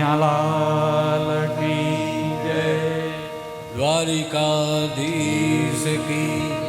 કનૈયાલાલ કી જય, દ્વારિકાધીશ કી જય.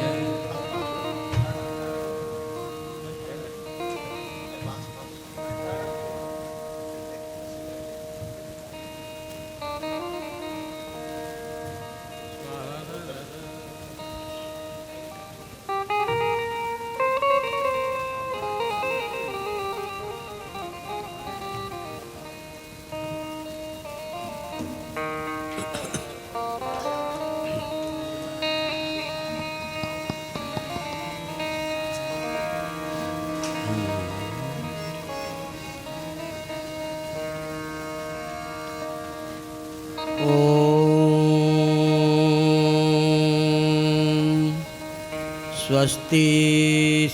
સ્વસ્તિ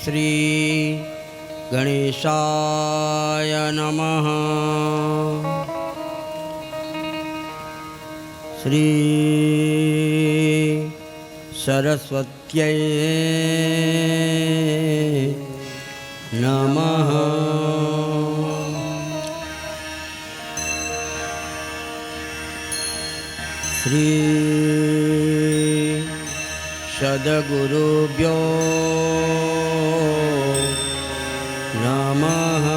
શ્રી ગણેશાય નમઃ. શ્રી સરસ્વત્યૈ નમઃ. શ્રી સદગુરુભ્યો નમઃ.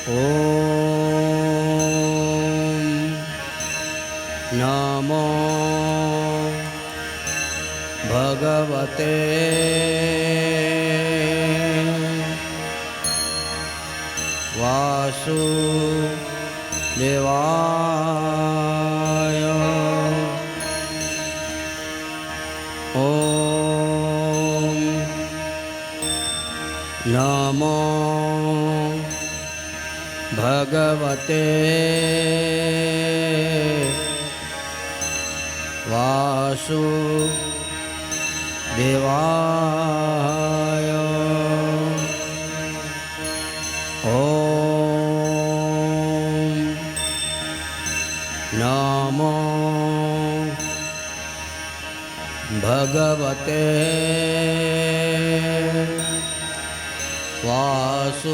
ઓમ નમો ભગવતે વાસુદેવાય. ઓમ નમો ભગવતે વાસુદેવાય. ઓમ નમો ભગવતે વાસુદેવાય.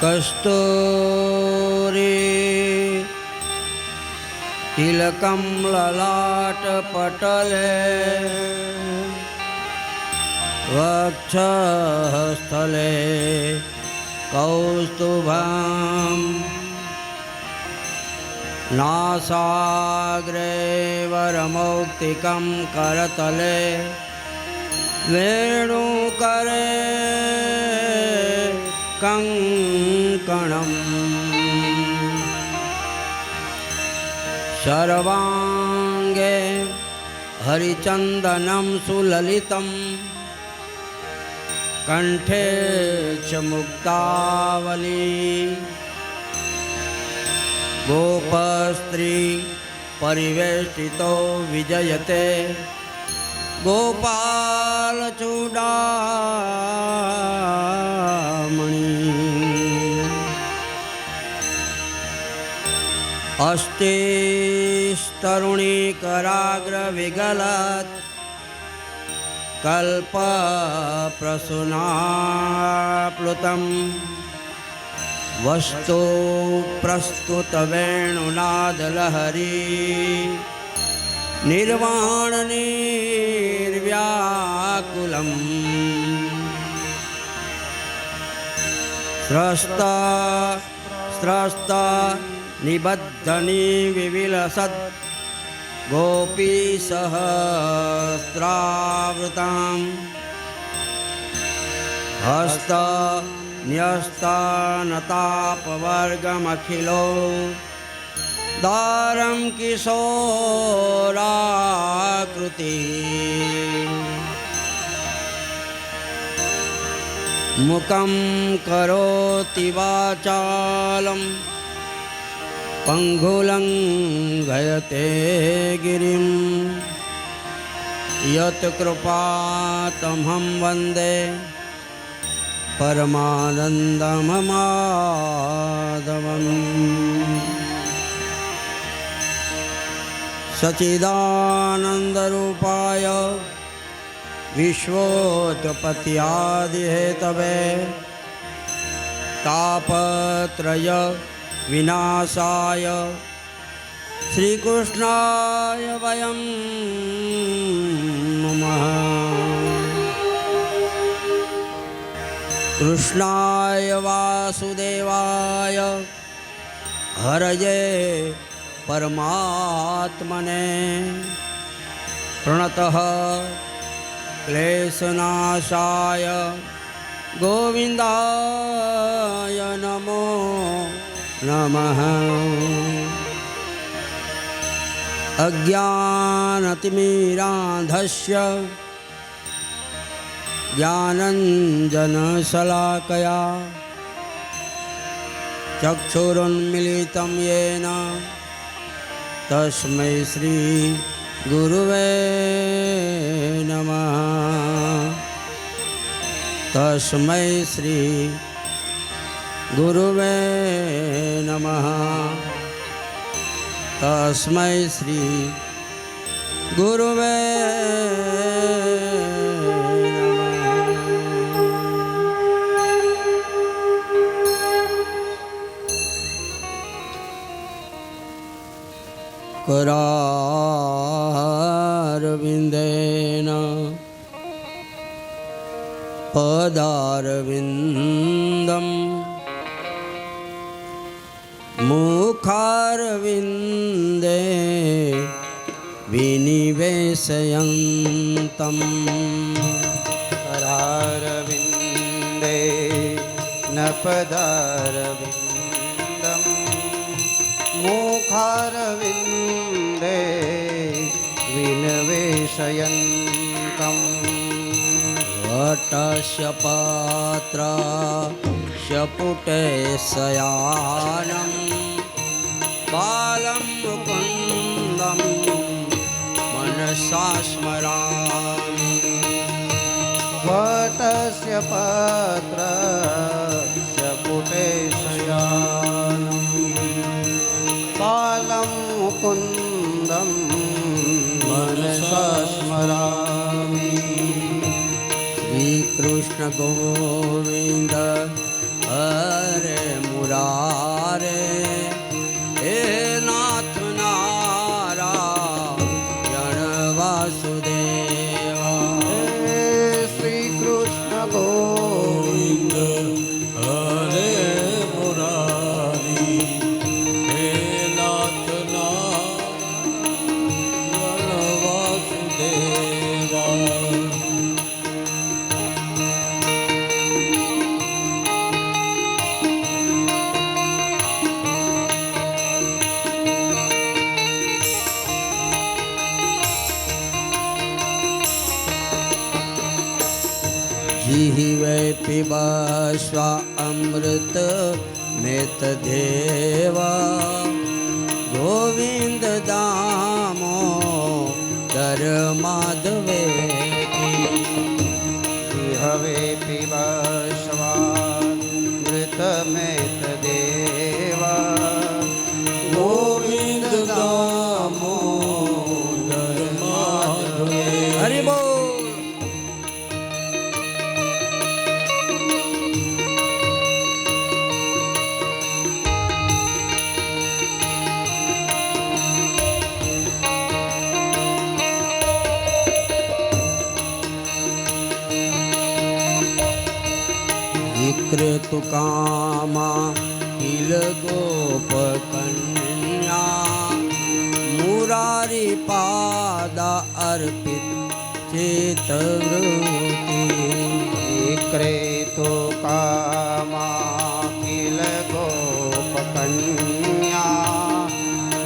કસ્તૂરી તિલકમ લલાટ પટલે વક્ષસ્થલે કૌસ્તુભમ નાસાગ્રે વરમૌક્તિકમ કરતલે વેણુકરે કંકણમ સર્વાંગે હરિચંદનમ સુલલિતમ કંઠે ચ મુક્તાવલી ગોપસ્ત્રી પરિવેષ્ટિતો વિજયતે ગોપાલચૂડામણી. અસ્તિસ્તરુણીકરાગ્રવિગલત કલ્પપ્રસૂનાપ્લુતમ વસ્તુ પ્રસ્તુતવેણુનાદલહરી નિર્વાણ નિર્વ્યાકુલમ. સ્રસ્ત નિબદ્ધની વિવિલસદ ગોપી સહસ્રાવૃતામ હસ્ત ન્યસ્તનતાપવર્ગમખિલો દારમ કિશોરાકૃતિ. મુખમ કરોતિ વાચાલમ પંગુલંઘયતે ગિરિમ યત કૃપાતમહં વંદે परमानन्दं माधवम् सच्चिदानन्दरूपाय विश्वोत्पत्त्यादिहेतवे तापत्रय विनाशाय श्रीकृष्णाय वयं नमः। कृष्णाय वासुदेवाय हरये परमात्मने प्रणतः क्लेशनाशाय गोविन्दाय नमो नमः। अज्ञानतिमिरान्धस्य ज्ञानञ्जनशलाकया चक्षुरुन्मीलितं येन तस्मै श्री गुरुवे नमः। तस्मै श्री गुरुवे नमः। तस्मै श्री गुरुवे करारविन्देन पदारविन्दं मुखारविन्दे विनिवेशयन्तं करारविन्दे न पदारविन्दं मुखारविन्दे विनिवेशयन्तम् वटस्य पात्रस्य पुटे शयानं बालं मुकुन्दं मनसा स्मरामि। वटस्य पात्रस्य पुटे शयानं बालं मुकुन्दं मनसा स्मरामि। श्रीकृष्ण गोविन्द हरे मुरारे हे नाथ नारायण वासुदेवा। श्रीकृष्ण गोविन्द हरे मुरारी हे नाथ नारायण वासुदेवा। जिह्वे पिबस्व अमृत मेतदेव गोविन्द दामोदर माधवेति। जिह्वे पिबस्वामृतमेतदेव गोविन्द दामोदर माधवे। हरि बोल। विकृतुकामा किल गोपकन्या मुरारी पादा अर्पित चित्तवृत्ति। विक्रेतो कामा किल गोपकन्या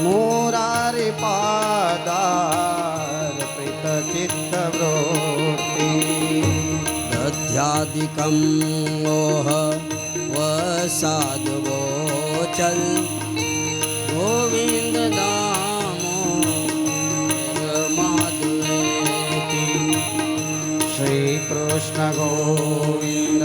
मुरारी पादार्पित चित्तवृत्ति। दध्यादिकं मोह वसाद्वोचल गोविन्द दामोदर माधवेति। श्रीकृष्ण गोविन्द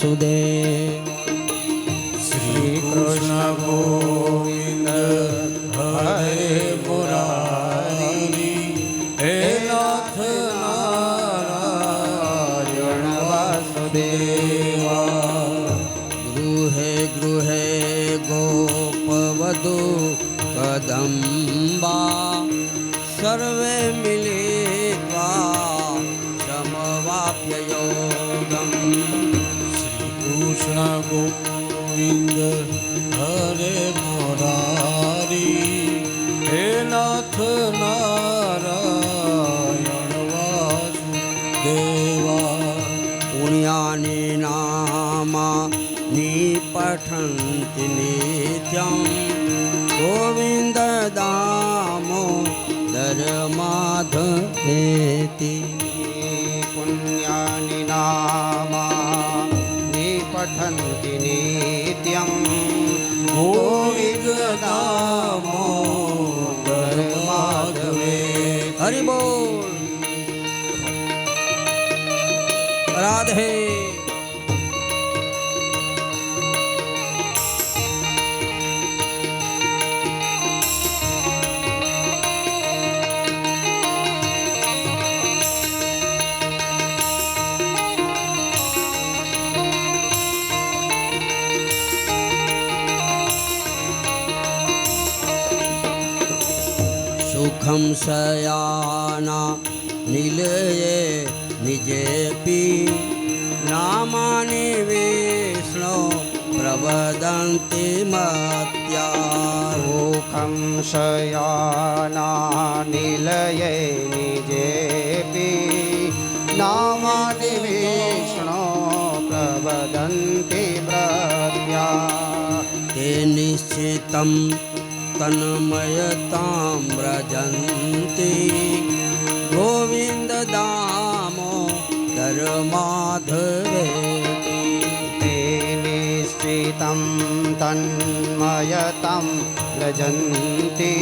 વાસુદેવ. શ્રી કૃષ્ણ ગોવિંદ હરે મુરારી હે નાથ નારાયણ વાસુદેવા. ગૃહે ગૃહે ગોપવધુ કદંબા સર્વે મિલિત્વા સમવાપ્ય યોગમ. શ્રી કૃષ્ણ ગોવિંદ હરે મુરારી હે નાથ નારાયણ વાસુદેવા. પુણ્યાની નામા નિપઠન્તિ નિત્યં ગોવિંદ દામો ધર્માધવેતિ. પુણ્યાનિ નામાનિ પઠન્તિ નિત્યં ગોવિંદ દામોદર માધવે. હરિ બોલ. રાધે. સુખમ શયાના નિલયે નિજેપી નામાની વિષ્ણુ પ્રવદંતિ મત્યા. સુખં શયાના નિલયે નિજેપી નામાનિ વિષ્ણો પ્રવદન્તિ પ્રત્યા. તે નિશ્ચિતમ તન્મયતાં વ્રજન્તિ ગોવિંદ દામો ધર્માધવેતિ. તે નિશ્ચિतं તન્મયतं વ્રજન્તિ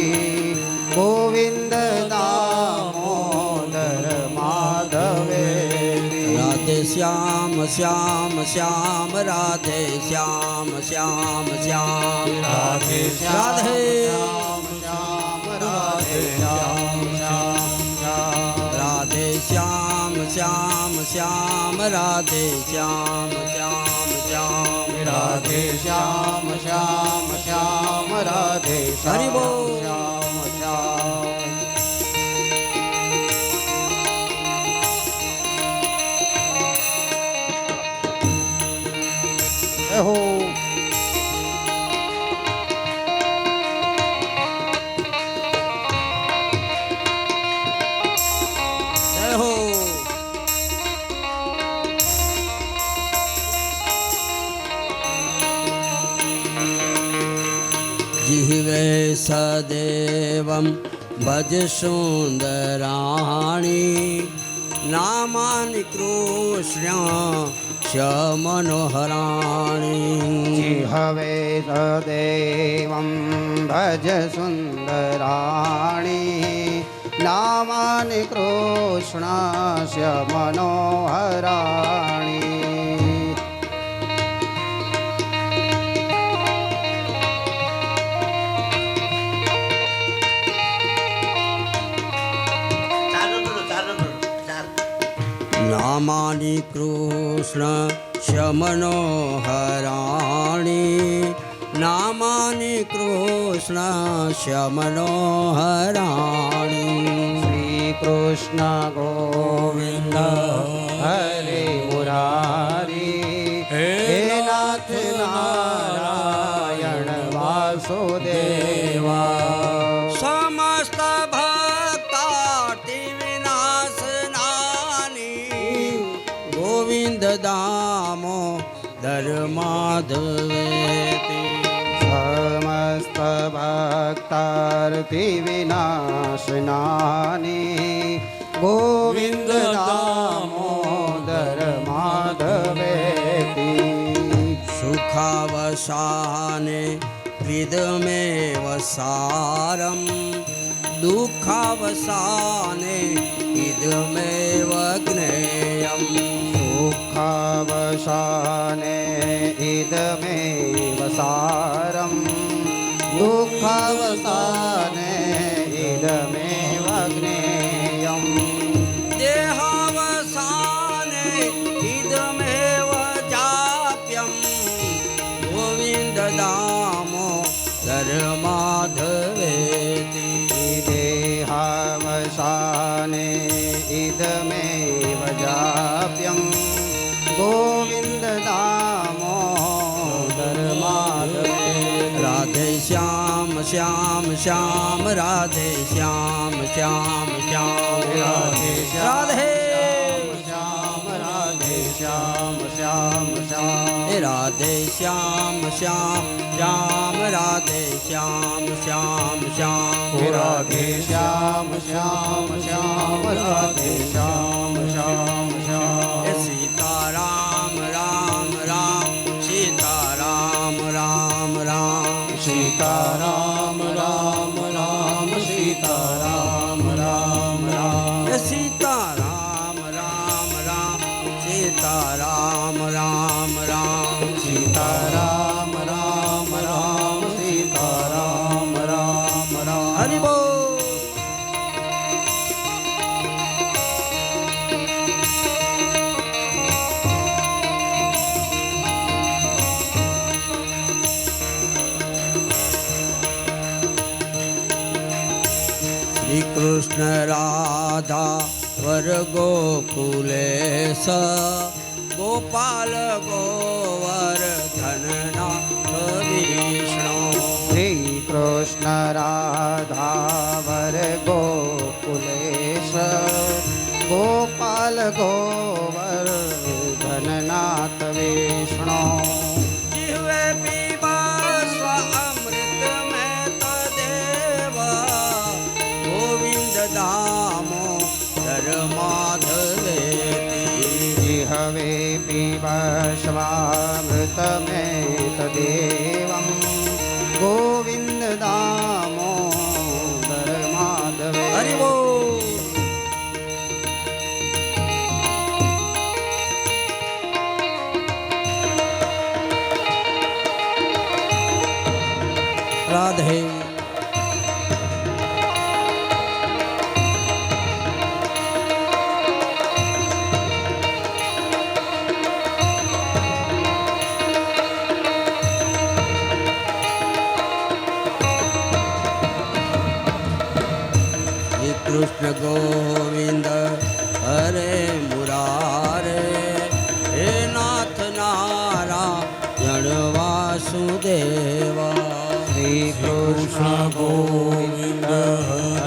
ગોવિંદ દામોદર માધવેતિ. રાધે શ્યામ શ્યામ શ્યામ રાધે શ્યામ શ્યામ શ્યામ રાધે રાધે શ્યામ રાધે શ્યામ શ્યામ શ્યામ. રાધે શ્યામ શ્યામ શ્યામ રાધે શ્યામ શ્યામ શ્યામ રાધે શ્યામ શ્યામ શ્યામ રાધે હરિ બોલ. શ્યામ શ્યામ. હો જય હો. જીવે સદેવમ ભજ સુંદરાણી નામાનિ કૃષ્ણ શ્યામનોહરાણી. હવે સદેવં ભજ સુંદરાણી નામાનિ કૃષ્ણસ્ય મનોહરાણી. નામાનિ કૃષ્ણ શ્યમનોહરાણી નામાનિ કૃષ્ણ શ્યમનોહરાણી. શ્રી કૃષ્ણ ગોવિંદ હરે મુરારી હે નાથ નારાયણ વાસુદેવા. સમસ્ત ભક્તાર્તિ વિનાશનાની ગોવિંદ દામો ધર્માધવેતિ. સમસ્ત ભક્તાર્થી વિનાશનાની ગોવિંદ દામોદર માધવેતિ. સુખાવસાને વિદમેવ સારમ દુઃખાવસાને ઇદમેવ જ્ઞેયમ. दुःखावसाने इदमेव सारं दुःखावसाने इदमेव ज्ञेयम् देहावसाने इदमेव जाप्यं गोविन्द दामोदर माधवेति देहावसाने इदमेव जाप्यं गोविन्द दामोदर माधवेति राधे श्याम श्याम श्याम राधे श्याम श्याम श्याम राधे राधे श्याम राधे श्याम श्याम श्याम राधे श्याम श्याम श्याम राधे श्याम श्याम श्याम राधे श्याम श्याम श्याम राधे श्याम श्याम श्याम सीता राम राम राम सीता राम राम राम सीता राम राम राम सीता राम राम राम सीता राम राम राम सीता राम राम राम सीता राम राम राम सीता राम राम राम हरि बोल श्री कृष्ण राधा वर गोकुलेश गोपाल गोवर्धन नाथ विष्णु श्री कृष्ण राधा वर गोकुलेश गोपाल गोवर्धन नाथ विष्णु जिह्वे पीबा स्व अमृत में तदेव गोविंद दामोदर माधवेति जिह्वे पिबश्वामृतमेतदेवं गोविन्द दामोदर माधवे हरि बोल राधे श्री कृष्ण गोविंद हरे मुरारे हे नाथ नारायण वासुदेवा श्री कृष्ण गोविंद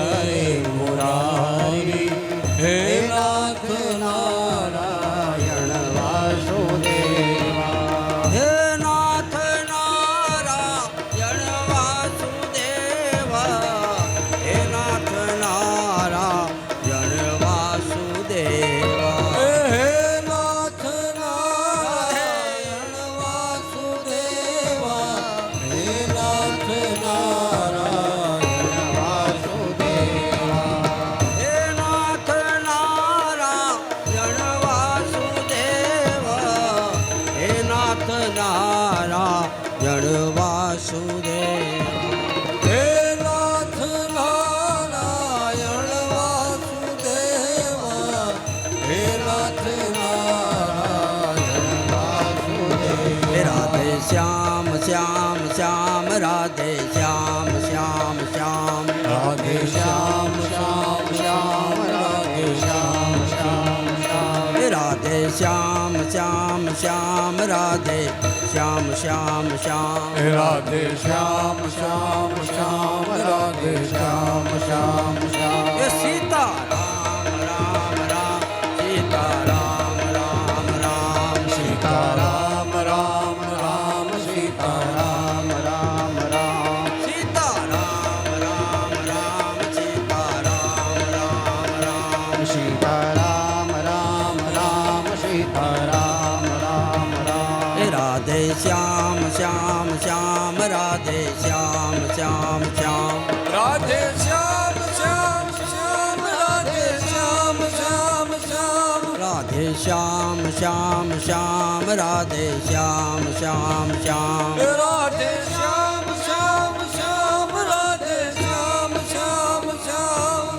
हरे मुरारी हे नाथ नारायण वासुदेवा हे नाथ नारायण वासुदेवा हे नाथ नारायण वासुदेवा हे नाथ नारायण वासुदेवा हे नाथ नारायण वासुदेवा हे नाथ नारायण वासुदेवा हे नाथ नारायण वासुदेवा हे नाथ नारायण वासुदेवा हे नाथ नारायण वासुदेवा राधे श्याम श्याम श्याम राधे श्याम श्याम श्याम राधे श्याम श्याम श्याम राधे श्याम श्याम श्याम राधे श्याम श्याम श्याम राधे श्याम श्याम श्याम राधे श्याम श्याम श्याम राधे श्याम श्याम श्याम ये सीता राम राम राम सीता राम राम राम सीता राम राम राम सीता राम राम राम सीता राम राम राम सीता राम राम राम सीता राम राम राम सीता राम राम राम राधे श्याम श्याम श्याम राधे श्याम श्याम श्याम राधे श्याम श्याम श्याम राधे श्याम श्याम श्याम राधे શ્યામ શ્યામ શ્યામ રાધે શ્યામ શ્યામ શ્યામ રાધે શ્યામ શ્યામ શ્યામ રાધે શ્યામ શ્યામ શ્યામ.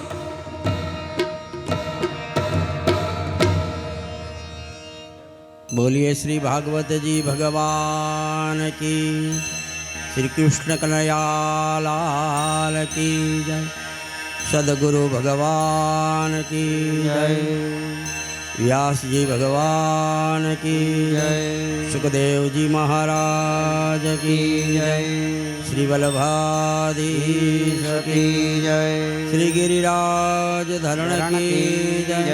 बोलिए श्री भागवत जी भगवान की, श्री कृष्ण कन्हैया लाल की जय, सदगुरु भगवान की जय, व्यास जी भगवान की जय, सुखदेव जी महाराज की जय, श्री वल्लभाधीश की जय, श्री गिरिराज धरण की जय,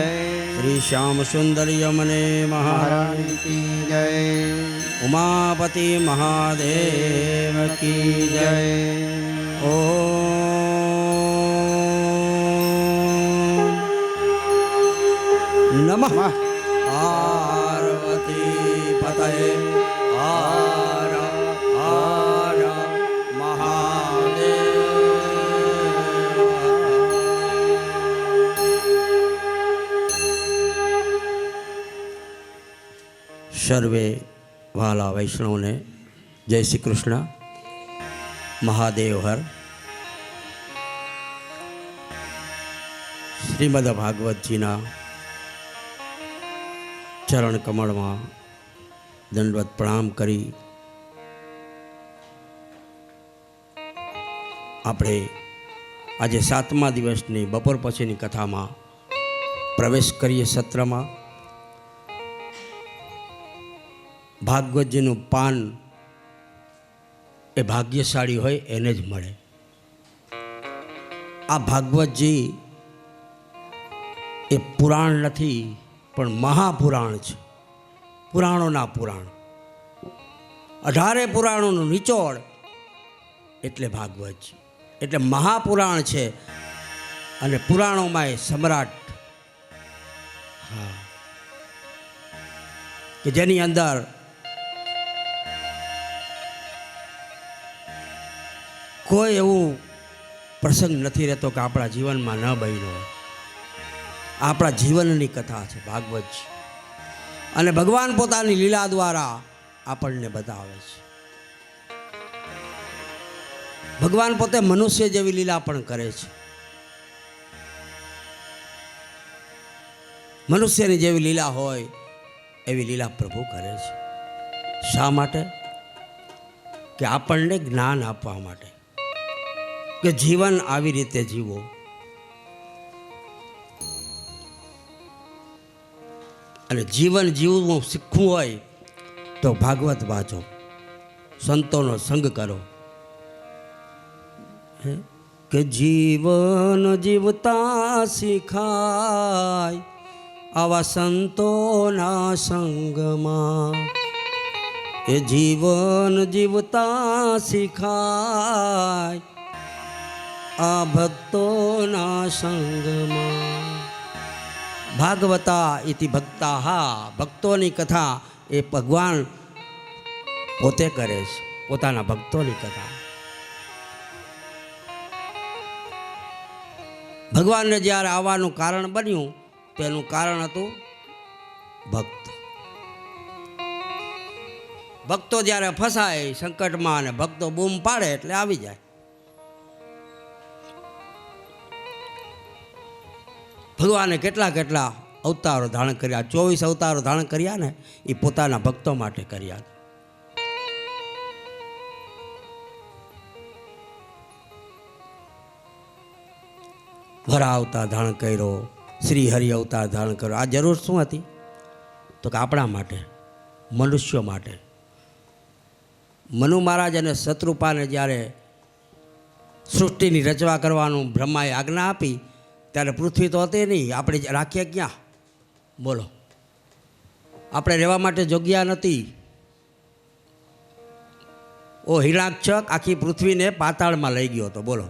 श्री श्याम सुंदर यमुने महाराज की जय। उमापति महादेव की जय। ओम नमः पार्वती पतये हर हर महादेव। सर्वे वाला वैष्णव ने जय श्री कृष्ण महादेव हर। श्रीमद भागवत जीना चरण कमल में दंडवत प्रणाम करी આપણે આજે 7મા દિવસની બપોર પછીની કથામાં પ્રવેશ કરીએ સત્રમાં। ભાગવતજીનું પાન એ ભાગ્યશાળી હોય એને જ મળે। આ ભાગવતજી એ પુરાણ નથી પણ મહાપુરાણ છે, પુરાણોના પુરાણ, 18 પુરાણોનું નિચોડ એટલે ભાગવતજી, એટલે મહાપુરાણ છે। અને પુરાણોમાં એ સમ્રાટ, હા, કે જેની અંદર કોઈ એવું પ્રસંગ નથી રહેતો કે આપણા જીવનમાં ન બન્યો હોય। આપણા જીવનની કથા છે ભાગવતજી, અને ભગવાન પોતાની લીલા દ્વારા આપણને બતાવે છે। ભગવાન પોતે મનુષ્ય જેવી લીલા પણ કરે છે, મનુષ્યની જેવી લીલા હોય એવી લીલા પ્રભુ કરે છે। શા માટે? કે આપણને જ્ઞાન આપવા માટે, કે જીવન આવી રીતે જીવો। અને જીવન જીવવું શીખવું હોય તો ભાગવત વાંચો, સંતોનો સંગ કરો। કે જીવન જીવતા શીખાય આવા સંતોના સંગમાં, એ જીવન જીવતા શીખાય આ ભક્તોના સંગમાં। ભાગવતા ઇતિ ભક્તા, ભક્તોની કથા એ ભગવાન પોતે કરે છે, પોતાના ભક્તોની કથા। ભગવાનને જ્યારે આવવાનું કારણ બન્યું તેનું કારણ હતું ભક્ત। ભક્તો જ્યારે ફસાય સંકટમાં અને ભક્તો બૂમ પાડે એટલે આવી જાય। ભગવાને કેટલા કેટલા અવતારો ધારણ કર્યા, 24 અવતારો ધારણ કર્યા ને એ પોતાના ભક્તો માટે કર્યા। વરા અવતાર ધારણ કર્યો, શ્રી હરિ અવતાર ધારણ કર્યો। આ જરૂર શું હતી? તો કે આપણા માટે, મનુષ્યો માટે। મનુ મહારાજ અને શત્રુપાને જ્યારે સૃષ્ટિની રચવા કરવાનું બ્રહ્માએ આજ્ઞા આપી ત્યારે પૃથ્વી તો હતી નહીં, આપણે રાખીએ ક્યાં? બોલો, આપણે રહેવા માટે જગ્યા નથી। ઓ હિરણાક્ષક આખી પૃથ્વીને પાતાળમાં લઈ ગયો હતો, બોલો।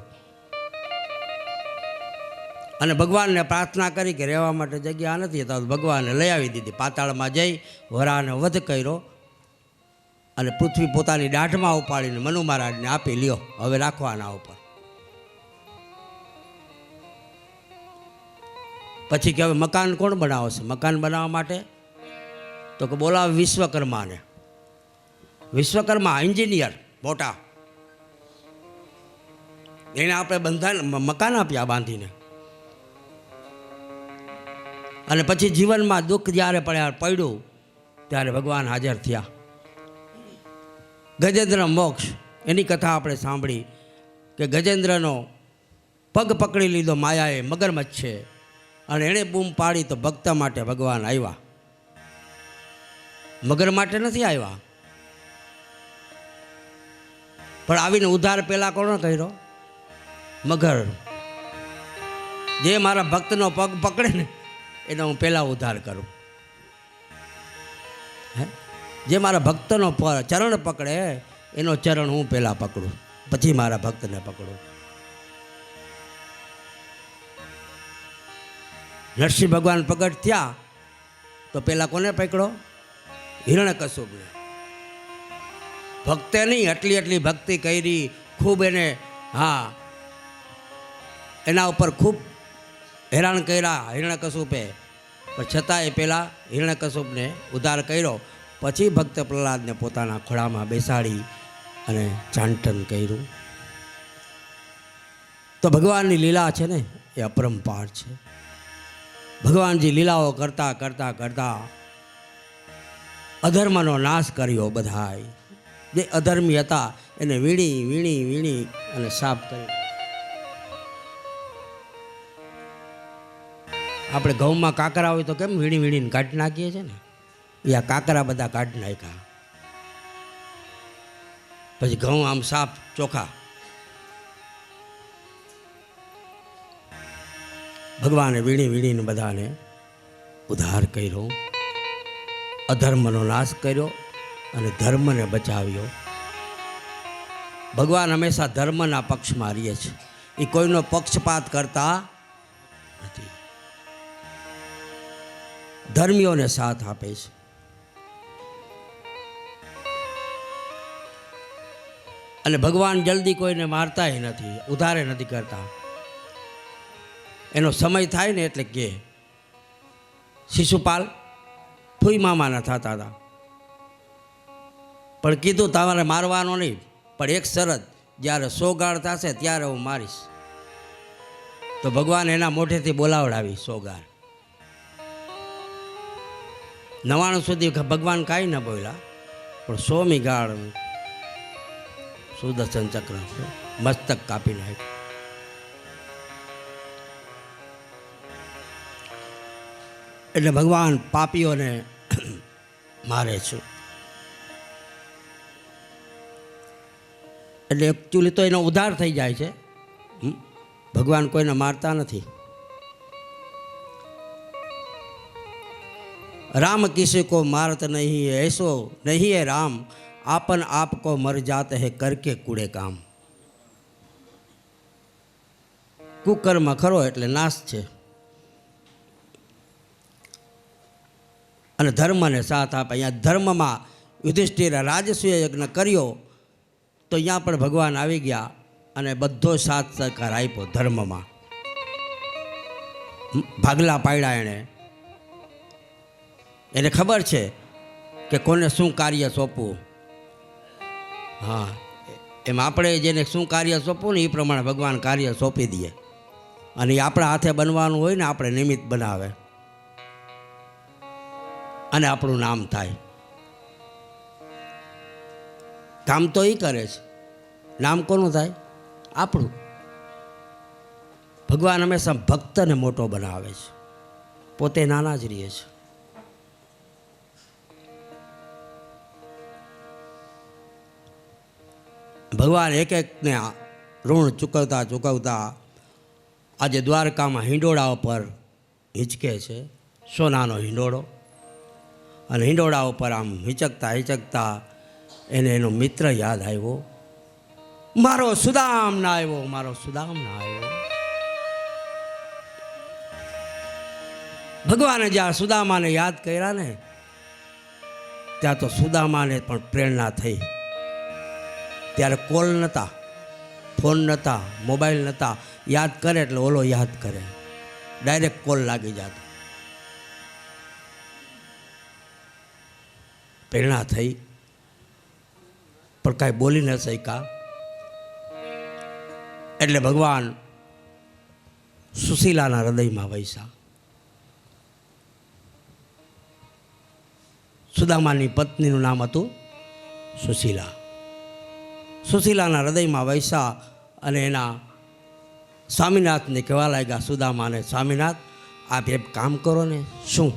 અને ભગવાનને પ્રાર્થના કરી કે રહેવા માટે જગ્યા નથી, તો ભગવાને લઈ આવી દીધી। પાતાળમાં જઈ વરાને વધ કર્યો અને પૃથ્વી પોતાની દાઢમાં ઉપાડીને મનુ મહારાજને આપી, લ્યો હવે રાખવાના ઉપર। પછી કે હવે મકાન કોણ બનાવશે? મકાન બનાવવા માટે તો કે બોલાવે વિશ્વકર્માને. વિશ્વકર્મા એન્જિનિયર મોટા, એને આપણે મકાન આપ્યા બાંધીને. અને પછી જીવનમાં દુઃખ જ્યારે પડ્યું ત્યારે ભગવાન હાજર થયા. ગજેન્દ્ર મોક્ષ એની કથા આપણે સાંભળી કે ગજેન્દ્રનો પગ પકડી લીધો માયાએ, મગરમચ્છ છે, અને એણે બૂમ પાડી તો ભક્ત માટે ભગવાન આવ્યા, મગર માટે નથી આવ્યા. પણ આવીને ઉદ્ધાર પહેલાં કોણ કર્યો? મગર. જે મારા ભક્તનો પગ પકડે ને એનો હું પહેલાં ઉદ્ધાર કરું. હે, જે મારા ભક્તનો ચરણ પકડે એનો ચરણ હું પહેલાં પકડું, પછી મારા ભક્તને પકડું. નરસિંહ ભગવાન પ્રગટ થયા તો પહેલાં કોને પકડો? હિરણ્યકશુપને. ભક્તે નહીં, આટલી ભક્તિ કરી, ખૂબ એને એના ઉપર ખૂબ હેરાન કર્યા હિરણ્યકશુપે, પણ છતાંય પહેલાં હિરણ્યકશુપને ઉદ્ધાર કર્યો. પછી ભક્ત પ્રહલાદને પોતાના ખોળામાં બેસાડી અને ચાંટન કર્યું. તો ભગવાનની લીલા છે ને એ અપરંપાર છે. ભગવાનજી લીલાઓ કરતા કરતા કરતા અધર્મનો નાશ કર્યો. બધાય જે અધર્મી હતા એને વીણી વીણી વીણી અને સાફ કરી. આપણે ઘઉંમાં કાકરા હોય તો કેમ વીણી વીણીને કાઢી નાખીએ છીએ ને, એ આ કાકરા બધા કાઢી નાખ્યા. પછી ઘઉં આમ સાફ ચોખા. ભગવાને વીણી વીણીને બધાને ઉદ્ધાર કર્યો, અધર્મનો નાશ કર્યો અને ધર્મને બચાવ્યો. ભગવાન હંમેશા ધર્મના પક્ષમાં રહે છે, એ કોઈનો પક્ષપાત કરતા નથી, ધર્મીઓને સાથ આપે છે. અને ભગવાન જલ્દી કોઈને મારતાય નથી, ઉધારે નથી કરતા. એનો સમય થાય ને એટલે કે શિશુપાલ ફૂઈ મામાના થતા હતા, પણ કીધું તમારે મારવાનો નહીં, પણ એક શરત, જ્યારે 100 ગાળ થશે ત્યારે હું મારીશ. તો ભગવાન એના મોઢેથી બોલાવડાવી 100 ગાળ. 99 સુધી ભગવાન કાંઈ ન બોલ્યા, પણ 100મી ગાળ સુદર્શન ચક્ર મસ્તક કાપી નાખ્યું. એટલે ભગવાન પાપીઓને મારે છે. એટલે એકચ્યુઅલી તો એનો ઉદ્ધાર થઈ જાય છે. ભગવાન કોઈને મારતા નથી. राम किसी को मारत नहीं है, ऐसो नहीं है राम, आपन आप को मर जाते हैं करके कूड़े काम. કુકર્મ ખરો એટલે નાશ છે. અને ધર્મને સાથ આપે. અહીંયા ધર્મમાં યુધિષ્ઠિર રાજસૂય યજ્ઞ કર્યો તો અહીંયા પણ ભગવાન આવી ગયા અને બધો સાથ સહકાર આપ્યો ધર્મમાં. ભાગલા પાડ્યા. એને ખબર છે કે કોને શું કાર્ય સોંપવું. હા, એમ આપણે જેને શું કાર્ય સોંપવું ને એ પ્રમાણે ભગવાન કાર્ય સોંપી દે. અને એ આપણા હાથે બનવાનું હોય ને આપણે નિમિત્ત બનાવે અને આપણું નામ થાય. કામ તો એ કરે છે, નામ કોનું થાય? આપણું. ભગવાન હંમેશા ભક્તને મોટો બનાવે છે, પોતે નાના જ રહે છે. ભગવાન એક એકને ઋણ ચૂકવતા ચૂકવતા આજે દ્વારકામાં હિંડોળા ઉપર હિંચકે છે, સોનાનો હિંડોળો. અને હિંડોળા ઉપર આમ હિંચકતા હિંચકતા એને એનો મિત્ર યાદ આવ્યો. મારો સુદામ ના આવ્યો, મારો સુદામ ના આવ્યો. ભગવાને જ્યાં સુદામાને યાદ કર્યા ને ત્યાં તો સુદામાને પણ પ્રેરણા થઈ. ત્યારે કોલ નહોતા, ફોન નહોતા, મોબાઈલ નહોતા. યાદ કરે એટલે ઓલો યાદ કરે, ડાયરેક્ટ કોલ લાગી જતો. પ્રેરણા થઈ, પણ કાંઈ બોલી ન શક્યા. એટલે ભગવાન સુશીલાના હૃદયમાં વૈસા. સુદામાની પત્નીનું નામ હતું સુશીલા. સુશીલાના હૃદયમાં વૈસા અને એના સ્વામીનાથને કહેવા લાગ્યા સુદામાને, સ્વામીનાથ આપ એક કામ કરો ને. શું?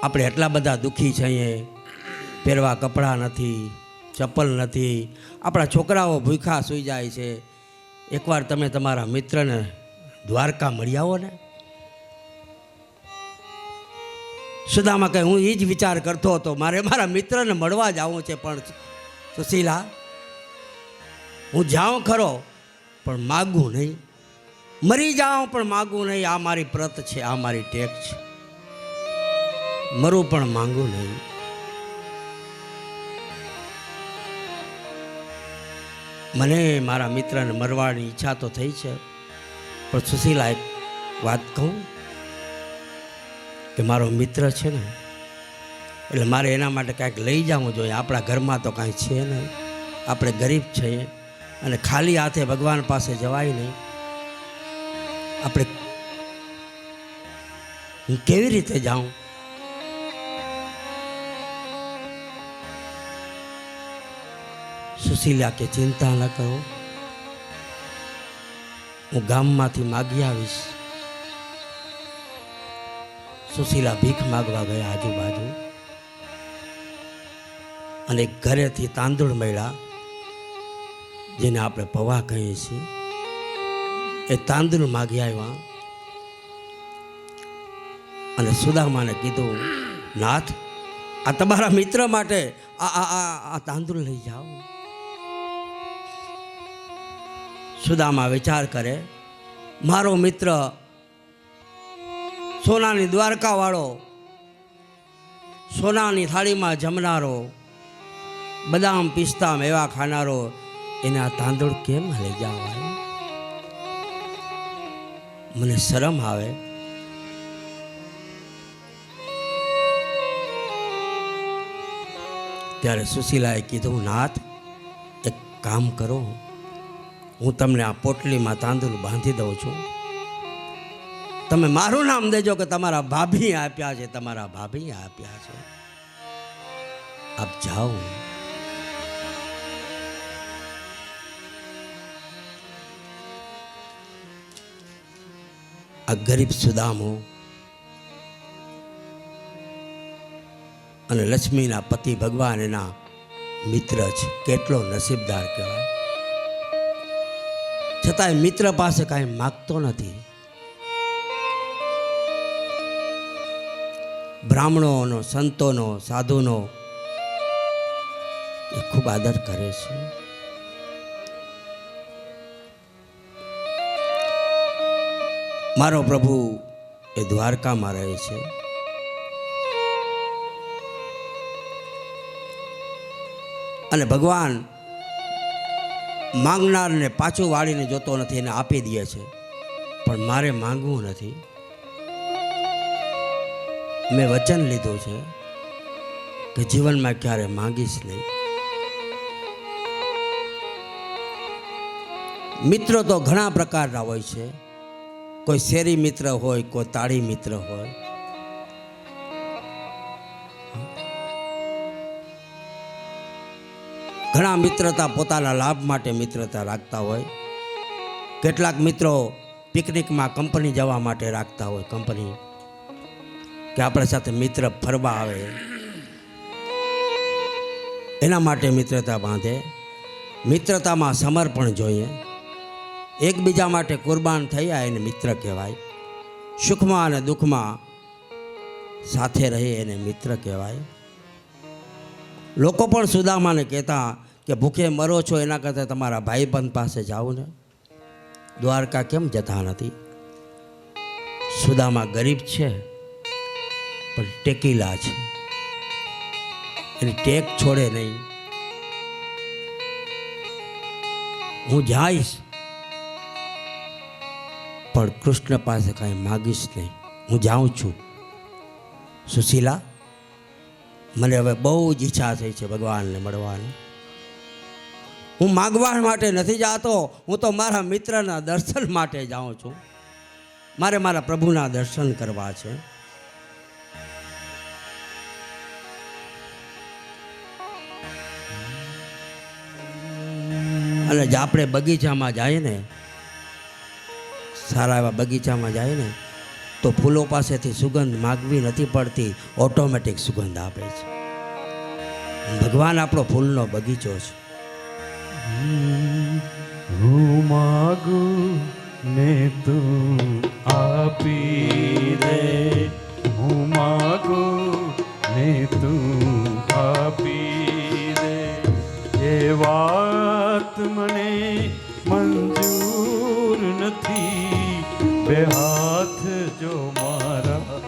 આપણે એટલા બધા દુઃખી છીએ, પહેરવા કપડાં નથી, ચપ્પલ નથી, આપણા છોકરાઓ ભૂખ્યા સૂઈ જાય છે. એકવાર તમે તમારા મિત્રને દ્વારકા મળી આવો ને. સુદામા કહે હું એ જ વિચાર કરતો હતો, મારે મારા મિત્રને મળવા જ આવવું છે. પણ સુશીલા, હું જાઉં ખરો પણ માગું નહીં, મરી જાઉં પણ માગું નહીં. આ મારી પ્રત છે, આ મારી ટેક છે. મરું પણ માંગું નહીં. મને મારા મિત્રને મરવાની ઈચ્છા તો થઈ છે, પણ સુશીલા એક વાત કહું કે મારો મિત્ર છે ને, એટલે મારે એના માટે કાંઈક લઈ જવું જોઈએ. આપણા ઘરમાં તો કાંઈ છે નહીં, આપણે ગરીબ છીએ અને ખાલી હાથે ભગવાન પાસે જવાય નહીં. આપણે હું કેવી રીતે જાઉં? સુશીલા કે ચિંતા ન કરો, હું ગામમાંથી માગી આવીશ. સુશીલા ભીખ માગવા ગયા આજુબાજુ અને ઘરેથી તાંદૂળ મળ્યા, જેને આપણે પૌવા કહીએ છીએ. એ તાંદૂળ માગી આવ્યા અને સુદામાને કીધું, નાથ આ તમારા મિત્ર માટે આ તાંદૂળ લઈ જાઓ. સુદામા વિચાર કરે, મારો મિત્ર સોનાની દ્વારકા વાળો, સોનાની થાળીમાં જમનારો, બદામ પિસ્તા મેવા ખાનારો, એને આ તાંદૂળ કેમ લઈ જવાય? મને શરમ આવે. ત્યારે સુશીલાએ કીધું, નાથ એક કામ કરો, હું તમને આ પોટલીમાં તાંદૂળ બાંધી દઉં છું. તમે મારું નામ દેજો કે તમારા ભાભી આપ્યા છે, તમારા ભાભી આપ્યા છે. આપ જાઓ. આ ગરીબ સુદામો અને લક્ષ્મીના પતિ ભગવાન એના મિત્ર છે. કેટલો નસીબદાર કહેવાય. છતાંય મિત્ર પાસે કાંઈ માગતો નથી. બ્રાહ્મણોનો, સંતોનો, સાધુનો એ ખૂબ આદર કરે છે. મારો પ્રભુ એ દ્વારકામાં રહે છે. અને ભગવાન માંગનારને પાછું વાળીને જોતો નથી, એને આપી દે છે. પણ મારે માંગવું નથી. મેં વચન લીધું છે કે જીવનમાં ક્યારે માંગીશ નહીં. મિત્રો તો ઘણા પ્રકારના હોય છે. કોઈ શેરી મિત્ર હોય, કોઈ તાળી મિત્ર હોય. ઘણા મિત્રતા પોતાના લાભ માટે મિત્રતા રાખતા હોય. કેટલાક મિત્રો પિકનિકમાં કંપની જવા માટે રાખતા હોય. કંપની કે આપણા સાથે મિત્ર ફરવા આવે એના માટે મિત્રતા બાંધે. મિત્રતામાં સમર્પણ જોઈએ. એકબીજા માટે કુરબાન થયા એને મિત્ર કહેવાય. સુખમાં અને દુઃખમાં સાથે રહે એને મિત્ર કહેવાય. લોકો પણ સુદામાને કહેતા કે ભૂખે મરો છો એના કરતાં તમારા ભાઈબંધ પાસે જાઓ ને, દ્વારકા કેમ જતા નથી? સુદામા ગરીબ છે પણ ટેકીલા છે. એની ટેક છોડે નહીં. હું જઈશ પણ કૃષ્ણ પાસે કાંઈ માગીશ નહીં. હું જાઉં છું. સુશીલા મને હવે બહુ જ ઈચ્છા થઈ છે ભગવાનને મળવાની. હું માગવા માટે નથી જાતો, હું તો મારા મિત્રના દર્શન માટે જાઉં છું. મારે મારા પ્રભુના દર્શન કરવા છે. અને જ આપણે બગીચામાં જાય ને, સારા એવા બગીચામાં જાય ને, તો ફૂલો પાસેથી સુગંધ માગવી નથી પડતી, ઓટોમેટિક સુગંધ આપે છે. ભગવાન આપણો ફૂલનો બગીચો છે. હું માગું ને તું આપી દે, હું માગું ને તું આપી દે, એ વાત મને મંજૂર નથી. બે હાથ જો મારા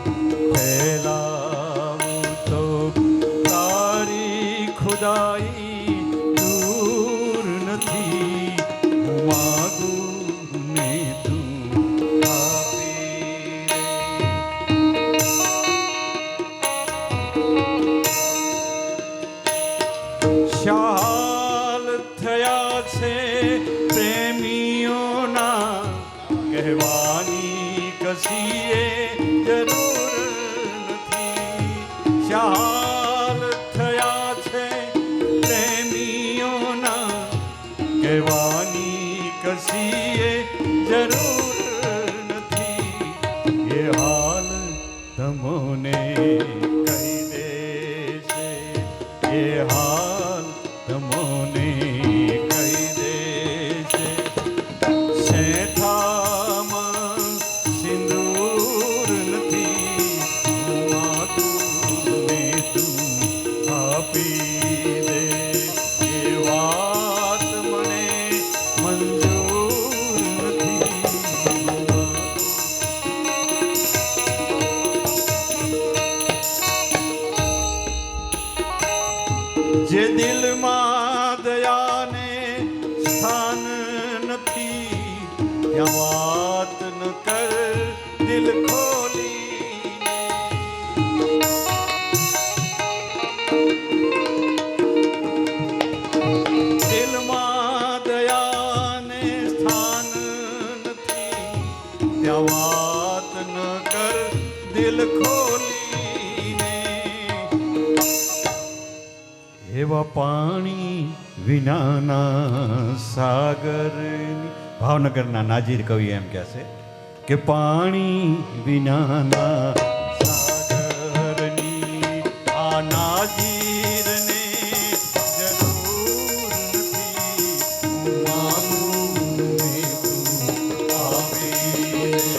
ફેલાવું તો તારી ખુદાઈ દૂર નથી. હું માગું ને તું આપી દે. શાલ થયા છે પ્રેમીઓના, કહેવાની કશીએ જરૂર નથી. શાલ થયા છે પ્રેમીઓના, કહેવાની કશીએ જરૂર નથી. એ હાલ તમોને કહી દેશે, એ હાલ તમોને કહી દેશે. શેઠામાં સિંદૂર નથી, હું માગું ને તું આપી દે, એ વાત મને મંજૂર નથી. જે દિલમાં દયાને સ્થાન નથી, ત્યાં વાત ન કર દિલ ખોલીને. દિલમાં દયાને સ્થાન નથી, ત્યાં વાત ન કર દિલ ખોલીને. એવા પાણી વિનાના સાગરની, ભાવનગરના નાજીર કવિ એમ કહે છે કે પાણી વિનાના સાગરની આ નાજીરને જરૂર નથી. હું માગું ને તું આપી દે,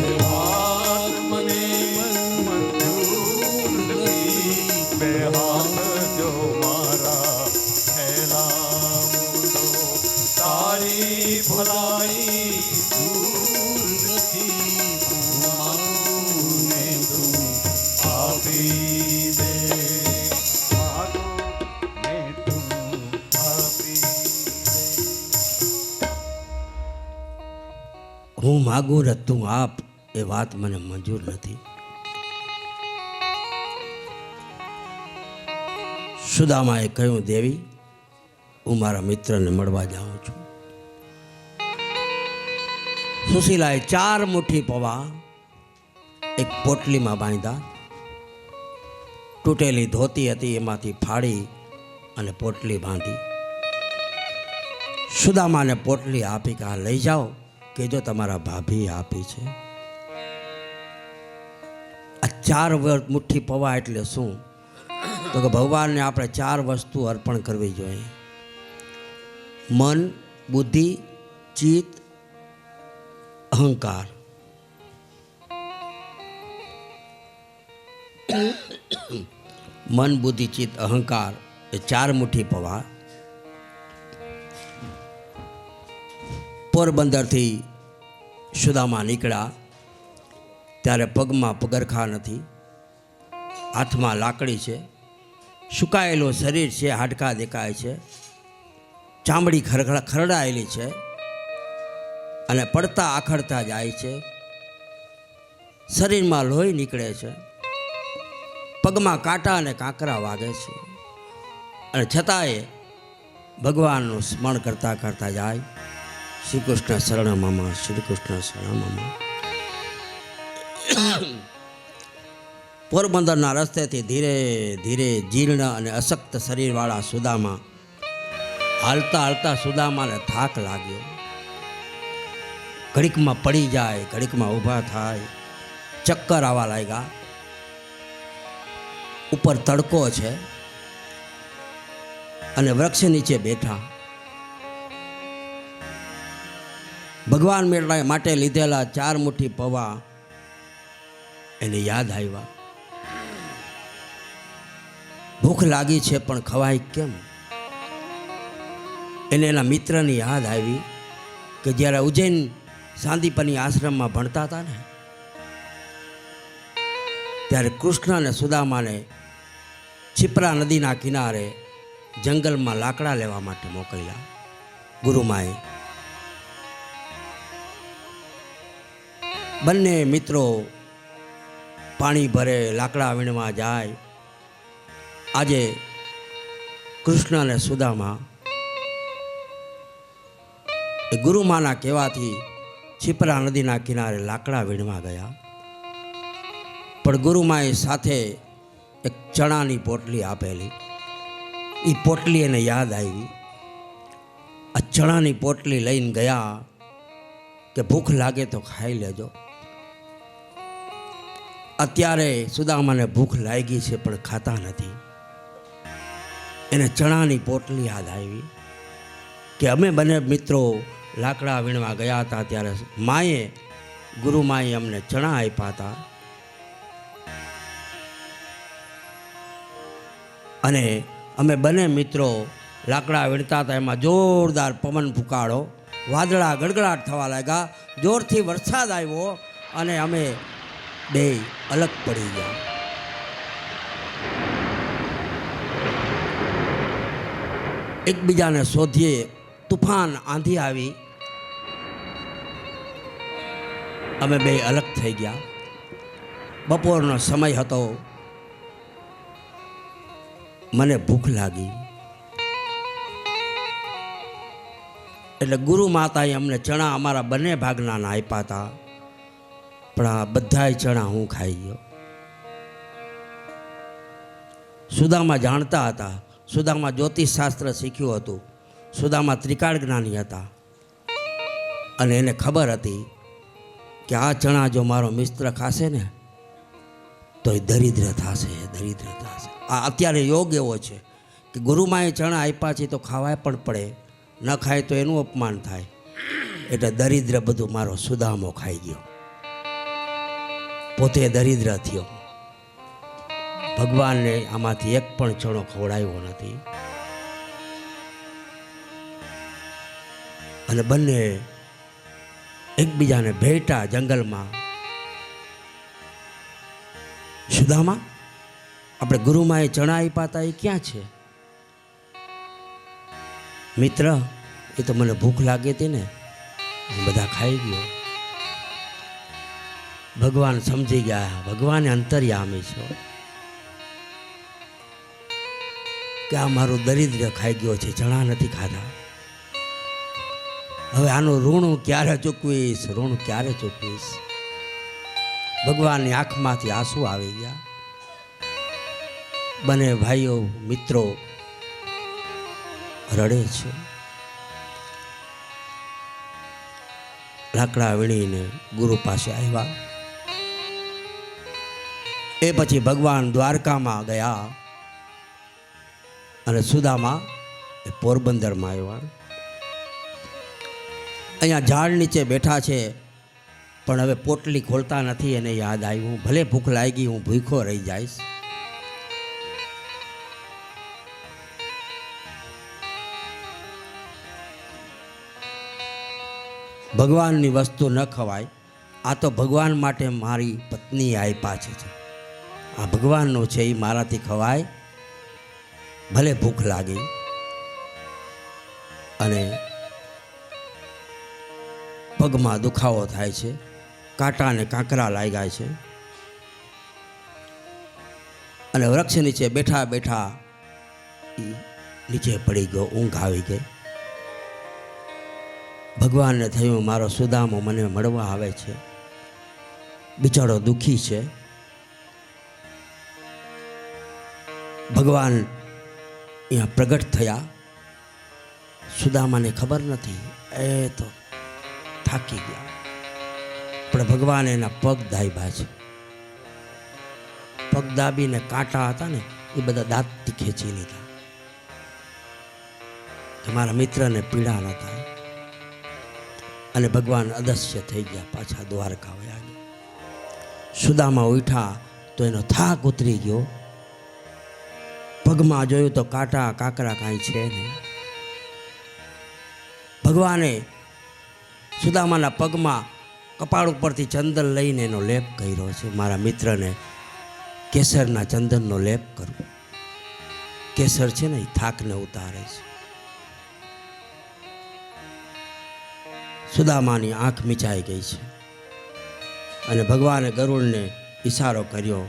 એ વાત મને મંજૂર નથી. બે હાથ જો મારા ફેલાવું તો તારી ભલાઈ દૂર નથી. હું માગું ને તું આપી દે, માગું ને તું આપી દે. હું માગું ને તું આપ, એ વાત મને મંજૂર નથી. સુદામાએ કહ્યું, દેવી હું મારા મિત્રને મળવા જાઉં છું. સુશીલાએ 4 મુઠ્ઠી પૌવા એક પોટલીમાં બાંધ્યા. તૂટેલી ધોતી હતી એમાંથી ફાડી અને પોટલી બાંધી. સુદામાને પોટલી આપી કે આ લઈ જાઓ, કે જો તમારા ભાભી આપી છે. આ 4 મુઠ્ઠી પૌવા એટલે શું? તો કે ભગવાનને આપણે 4 વસ્તુ અર્પણ કરવી જોઈએ: મન, બુદ્ધિ, ચિત્ત, અહંકાર. મન, બુદ્ધિ, ચિત્ત, અહંકાર એ 4 મુઠ્ઠી પૌવા. પોરબંદરથી સુદામા નીકળ્યા ત્યારે પગમાં પગરખા નથી, હાથમાં લાકડી છે, સુકાયેલું શરીર છે, હાડકાં દેખાય છે, ચામડી ખરડાયેલી છે અને પડતા આખડતા જાય છે. શરીરમાં લોહી નીકળે છે, પગમાં કાંટા અને કાંકરા વાગે છે, અને છતાંય ભગવાનનું સ્મરણ કરતાં કરતાં જાય. શ્રી કૃષ્ણ શરણ મામા, શ્રી કૃષ્ણ શરણ મામા. પોરબંદરના રસ્તેથી ધીરે ધીરે જીર્ણ અને અશક્ત શરીરવાળા સુદામા હાલતા હાલતા સુદામાને થાક લાગ્યો. ઘડીકમાં પડી જાય, ઘડીકમાં ઊભા થાય, ચક્કર આવવા લાગ્યા. ઉપર તડકો છે અને વૃક્ષ નીચે બેઠા. ભગવાન માટે લીધેલા 4 મુઠ્ઠી પૌવા એને યાદ આવ્યા. ભૂખ લાગી છે પણ ખવાય કેમ? એને એના મિત્રની યાદ આવી કે જ્યારે ઉજ્જૈન સાંદીપની આશ્રમમાં ભણતા હતા ને, ત્યારે કૃષ્ણ અને સુદામાને છિપ્રા નદીના કિનારે જંગલમાં લાકડા લેવા માટે મોકલ્યા ગુરુમાએ. બંને મિત્રો પાણી ભરે, લાકડા વીણવા જાય. આજે કૃષ્ણ અને સુદામા એ ગુરુમાના કહેવાથી છિપ્રા નદીના કિનારે લાકડા વીણવા ગયા. પણ ગુરુમાએ સાથે એક ચણાની પોટલી આપેલી. એ પોટલી એને યાદ આવી. આ ચણાની પોટલી લઈને ગયા કે ભૂખ લાગે તો ખાઈ લેજો. અત્યારે સુદામાને ભૂખ લાગી છે પણ ખાતા નથી. એને ચણાની પોટલી યાદ આવી કે અમે બંને મિત્રો લાકડા વીણવા ગયા હતા ત્યારે ગુરુમાએ અમને ચણા આપ્યા હતા, અને અમે બંને મિત્રો લાકડા વીણતા હતા. એમાં જોરદાર પવન ફૂંકાળો, વાદળા ગડગડાટ થવા લાગ્યા, જોરથી વરસાદ આવ્યો અને અમે બે અલગ પડી ગયા. એકબીજાને શોધીએ. તુફાન આંધી આવી, અમે બે અલગ થઈ ગયા. બપોરનો સમય હતો. મને ભૂખ લાગી એટલે ગુરુ માતાએ અમને ચણા અમારા બંને ભાગના આપ્યા હતા, પણ આ બધાય ચણા હું ખાઈ ગયો. સુદામા જાણતા હતા. સુદામા જ્યોતિષશાસ્ત્ર શીખ્યું હતું. સુદામા ત્રિકાળ જ્ઞાની હતા, અને એને ખબર હતી કે આ ચણા જો મારો મિત્ર ખાશે ને તો એ દરિદ્ર થશે, દરિદ્ર થશે. આ અત્યારે યોગ એવો છે કે ગુરુમાએ ચણા આપ્યા છે તો ખાવાય પણ પડે, ન ખાય તો એનું અપમાન થાય. એટલે દરિદ્ર બધું મારો સુદામો ખાઈ ગયો, પોતે દરિદ્ર થયો. ભગવાનને આમાંથી એક પણ ચણો ખવડાવ્યો નથી. અને બંને એકબીજાને ભેટા જંગલમાં. સુદામા, આપણે ગુરુમાએ ચણા આપ્યા હતા એ ક્યાં છે? મિત્ર, એ તો મને ભૂખ લાગી હતી ને, હું બધા ખાઈ ગયો. ભગવાન સમજી ગયા. ભગવાને અંતર્યામી છો કે આ મારું દરિદ્ર ખાઈ ગયો છે, ચણા નથી ખાધા. હવે આનું ઋણ ક્યારે ચૂકવીશ, ઋણ ક્યારે ચૂકવીશ? ભગવાનની આંખમાંથી આંસુ આવી ગયા. બંને ભાઈઓ મિત્રો રડે છે. લાકડા વીણીને ગુરુ પાસે આવ્યા. એ પછી ભગવાન દ્વારકામાં ગયા અને સુદામા એ પોરબંદરમાં આવ્યા. અહીંયા ઝાડ નીચે બેઠા છે, પણ હવે પોટલી ખોલતા નથી. એને યાદ આવ્યું, ભલે ભૂખ લાગી, હું ભૂખ્યો રહી જઈશ. ભગવાનની વસ્તુ ન ખવાય. આ તો ભગવાન માટે મારી પત્ની આપ્યા છે. આ ભગવાનનું છે, એ મારાથી ખવાય, ભલે ભૂખ લાગી. અને પગમાં દુખાવો થાય છે, કાંટા અને કાંકરા લાગ્યા છે. અને વૃક્ષ નીચે બેઠા બેઠા ઈ નીચે પડી ગયો, ઊંઘ આવી ગઈ. ભગવાનને થયું મારો સુદામો મને મળવા આવે છે, બિચારો દુઃખી છે. ભગવાન અહીંયા પ્રગટ થયા. સુદામાને ખબર નથી, એ તો થાકી ગયા. પણ ભગવાન એના પગ દાબ્યા છે. પગ દાબીને કાંટા હતા ને એ બધા દાંતથી ખેંચી લીધા કે મારા મિત્રને પીડા ન થાય. અને ભગવાન અદસ્ય થઈ ગયા, પાછા દ્વારકા વયા ગયા. સુદામા ઉઠ્યા તો એનો થાક ઉતરી ગયો. પગમાં જોયું તો કાંટા કાંકરા કાંઈ છે નહીં. ભગવાને સુદામાના પગમાં કપાળ ઉપરથી ચંદન લઈને એનો લેપ કર્યો છે. મારા મિત્રને કેસરના ચંદનનો લેપ કરવો. કેસર છે ને એ થાકને ઉતારે છે. સુદામાની આંખ મીચાઈ ગઈ છે અને ભગવાને ગરુડને ઈશારો કર્યો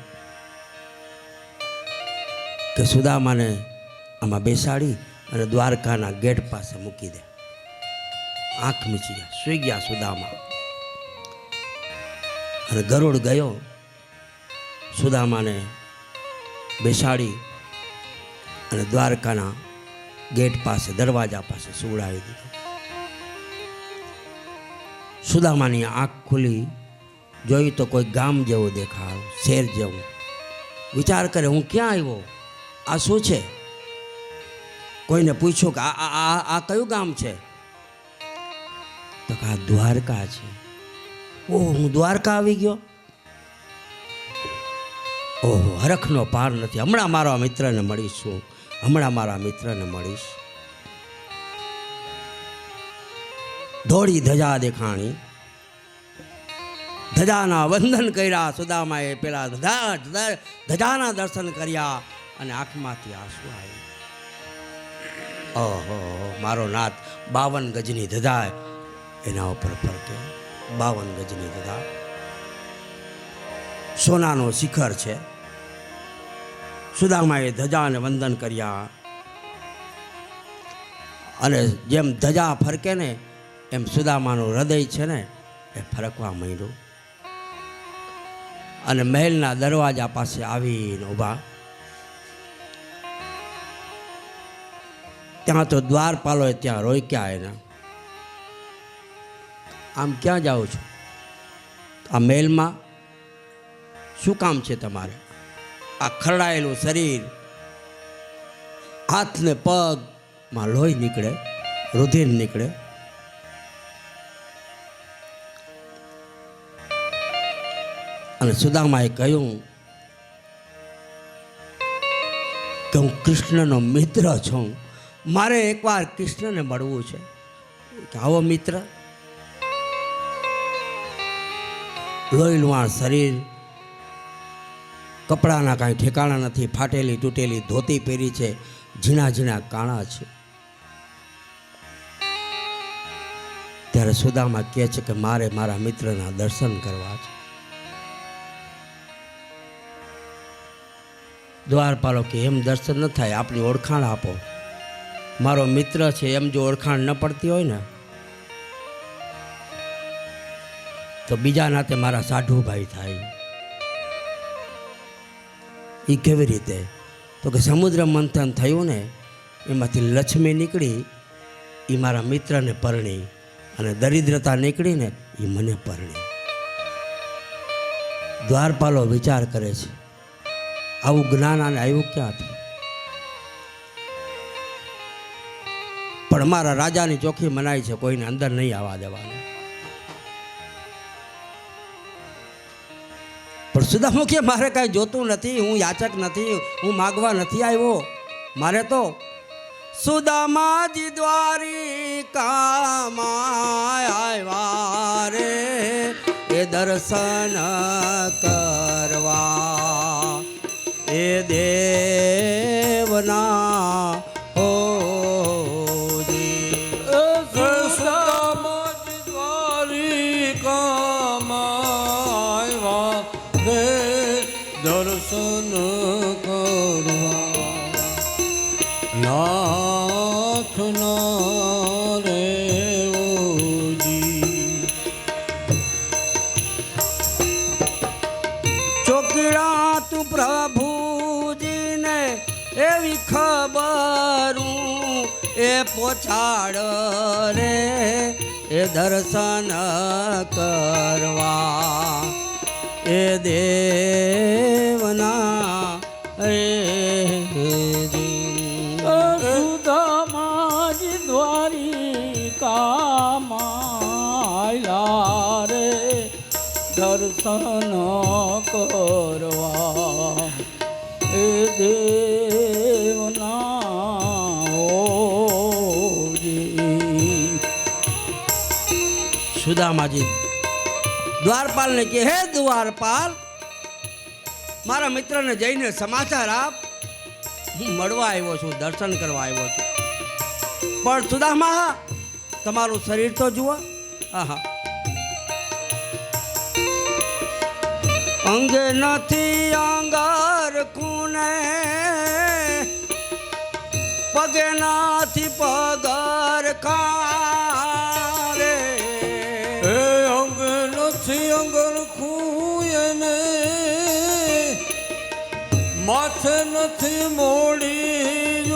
કે સુદામાને આમાં બેસાડી અને દ્વારકાના ગેટ પાસે મૂકી દે. આંખ મીચી ગયા, સૂઈ ગયા સુદામા. અને ગરુડ ગયો, સુદામાને બેસાડી અને દ્વારકાના ગેટ પાસે દરવાજા પાસે સુવડાવી દીધો. સુદામાની આંખ ખુલી, જોઈ તો કોઈ ગામ જેવું દેખાયું, શહેર જેવું. વિચાર કરે હું ક્યાં આવ્યો, આ શું છે? કોઈને પૂછ્યું કે આ કયું ગામ છે? તો કે આ દ્વારકા છે. ઓહ, હું દ્વારકા આવી ગયો. ઓહો, હરખનો પાર નથી. હમણાં મારા મિત્રને મળીશું, હમણાં મારા મિત્રને મળીશ. દોડી ધજા દેખાણી, ધજાના વંદન કર્યા. સુદામાએ પેલા ધજાના દર્શન કર્યા અને આંખમાંથી આંસુ આવ્યા. ઓહો, મારો નાથ 52 ગજની ધજા એના ઉપર ફરકે. 52 ગજની ધજા, સોનાનો શિખર છે. સુદામાએ ધજાને વંદન કર્યા અને જેમ ધજા ફરકે ને એમ સુદામાનું હૃદય છે ને એ ફરકવા માંડ્યું. અને મહેલના દરવાજા પાસે આવીને ઊભા. ત્યાં તો દ્વારપાલોએ ત્યાં રોક્યા એને. આમ ક્યાં જાઓ છો? આ મહેલમાં શું કામ છે તમારે? આ ખરડાયેલું શરીર, હાથ ને પગમાં લોહી નીકળે, રુધિર નીકળે. અને સુદામાએ કહ્યું કે હું કૃષ્ણનો મિત્ર છું, મારે એકવાર કૃષ્ણને મળવું છે. કે આવો મિત્ર. લોહી લુહાણ શરીર, કપડાના કાંઈ ઠેકાણા નથી, ફાટેલી તૂટેલી ધોતી પહેરી છે, ઝીણા ઝીણા કાણા છે. ત્યારે સુદામા કહે છે કે મારે મારા મિત્રના દર્શન કરવા છે. દ્વારપાલો કે એમ દર્શન ન થાય, આપણી ઓળખાણ આપો. મારો મિત્ર છે એમ જો ઓળખાણ ન પડતી હોય ને તો બીજા નાતે મારા સાઢુભાઈ થાય. એ કેવી રીતે? તો કે સમુદ્ર મંથન થયું ને એમાંથી લક્ષ્મી નીકળી, એ મારા મિત્રને પરણી, અને દરિદ્રતા નીકળીને એ મને પરણી. દ્વારપાલો વિચાર કરે છે આવું જ્ઞાન આને આવ્યું ક્યાંથી? પણ મારા રાજાની ચોખ્ખી મનાઈ છે, કોઈને અંદર નહીં આવવા દેવાનું. પણ સુદામો કે મારે કાંઈ જોતું નથી, હું યાચક નથી, હું માગવા નથી આવ્યો. મારે તો સુદામાજી દ્વારિકામાં આવ્યા રે એ દર્શન કરવા, એ દેવના હો દર્શન કરવા નાથના રે ઓજી. ચોકીડા તું પ્રભુજીને એવી ખબરું એ પોછાડ રે એ દર્શન કરવા એ દેવના રે સુદામાજી દ્વારિકામાં રે દર્શન કરવા એ દેવના ઓજી. સુદામાજી દ્વારપાલને કે હે દ્વારપાલ, મારા મિત્રને જઈને સમાચાર આપ, હું મળવા આવ્યો છું, દર્શન કરવા આવ્યો છું. પણ સુદામા, તમારું શરીર તો જુઓ. આહા, અંગે નથી અંગાર ખૂને, પગે નથી પગર કારે. અંગ નથી અંગર ખૂયને, માથે નથી મોડી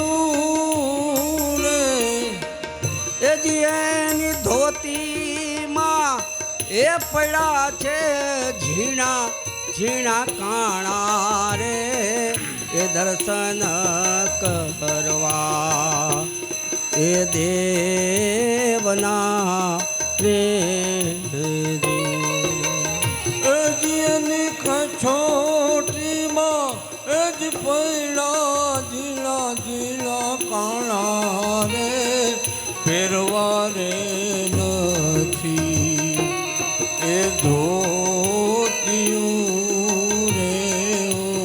રે. એ એની ધોતીમાં એ પડ્યા છે ઝીણા ઝીણા કાણા રે એ દર્શન કરવા એ દેવના રે. એની કછોટીમાં એ જ પૈડા ઝીલા ઝીલા કાણા રે પહેરવા રે નથી એ ધોતિયું રે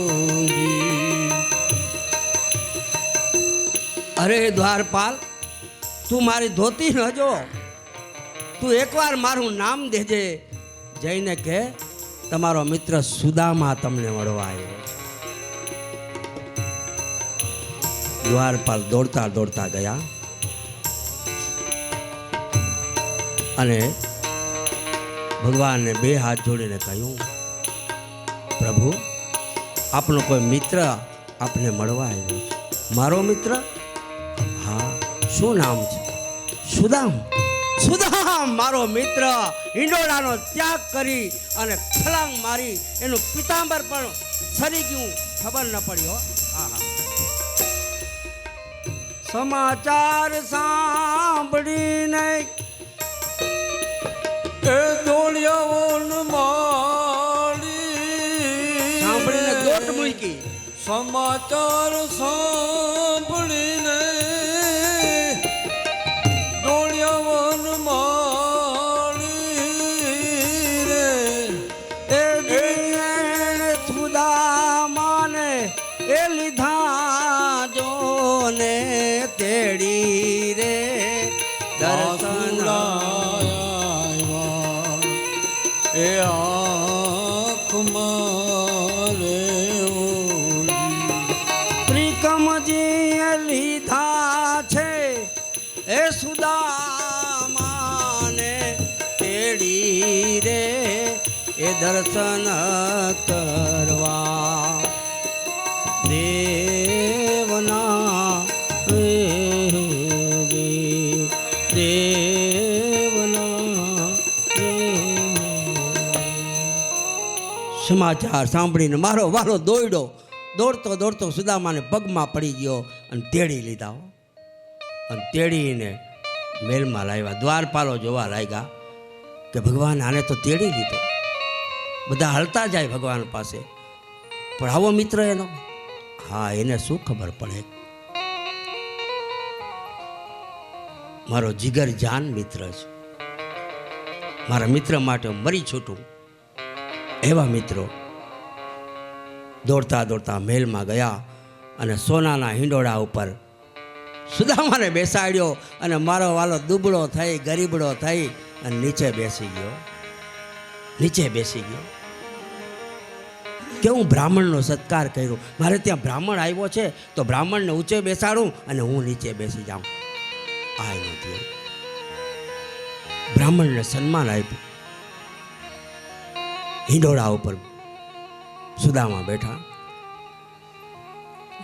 ઓજી. અરે દ્વારપાલ, તું મારી ધોતી ન જો, તું એકવાર મારું નામ દેજે. જઈને કે તમારો મિત્ર સુદામા તમને મળવા આવ્યો. દ્વારપાલ દોડતા દોડતા ગયા અને ભગવાનને બે હાથ જોડીને કહ્યું, પ્રભુ, આપનો કોઈ મિત્ર આપને મળવા આવ્યો છે. મારો મિત્ર? હા. શું નામ છે? સુદામ. સુદામ મારો મિત્ર હિંડોળાનો ત્યાગ કરી અને છલાંગ મારી એનું પિતાંબર પણ સરી ગયું, ખબર ન પડી હો. હા. સમાચાર સાંભળીને એ દોડિયાવન માળી સાંભળીને દોટ મૂકી. સમાચાર સાંભળીને દોડિયાવન માળી રે. એ સુદામાને એ લીધા જોને તેડી રે દર્શન એ આંખમાં રે ઓજી. પ્રિકમજીએ લીધા છે એ સુદામાને તેડી રે એ દર્શન કરવા દેવના દેવના. સમાચાર સાંભળીને મારો વાલો દોડતો દોડતો સુદામાને પગમાં પડી ગયો અને તેડી લીધા. અને તેડીને મેલમાં લાવ્યા. દ્વારપાલો જોવા લાગ્યા કે ભગવાન આને તો તેડી લીધો. બધા હલતા જાય ભગવાન પાસે, પણ આવો મિત્ર એનો. હા, એને શું ખબર પડે? મારો જીગર જાન મિત્ર છે. મારા મિત્ર માટે મરી છૂટું. એવા મિત્રો દોડતા દોડતા મહેલમાં ગયા અને સોનાના હિંડોળા ઉપર સુદામાને બેસાડ્યો અને મારો વાલો દુબળો થઈ ગરીબડો થઈ અને નીચે બેસી ગયો. કેવું બ્રાહ્મણનો સત્કાર કર્યો. મારે ત્યાં બ્રાહ્મણ આવ્યો છે તો બ્રાહ્મણને ઊંચે બેસાડું અને હું નીચે બેસી જાઉં. આ નથી. બ્રાહ્મણને સન્માન આપ્યું. હિંડોળા ઉપર સુદામા બેઠા,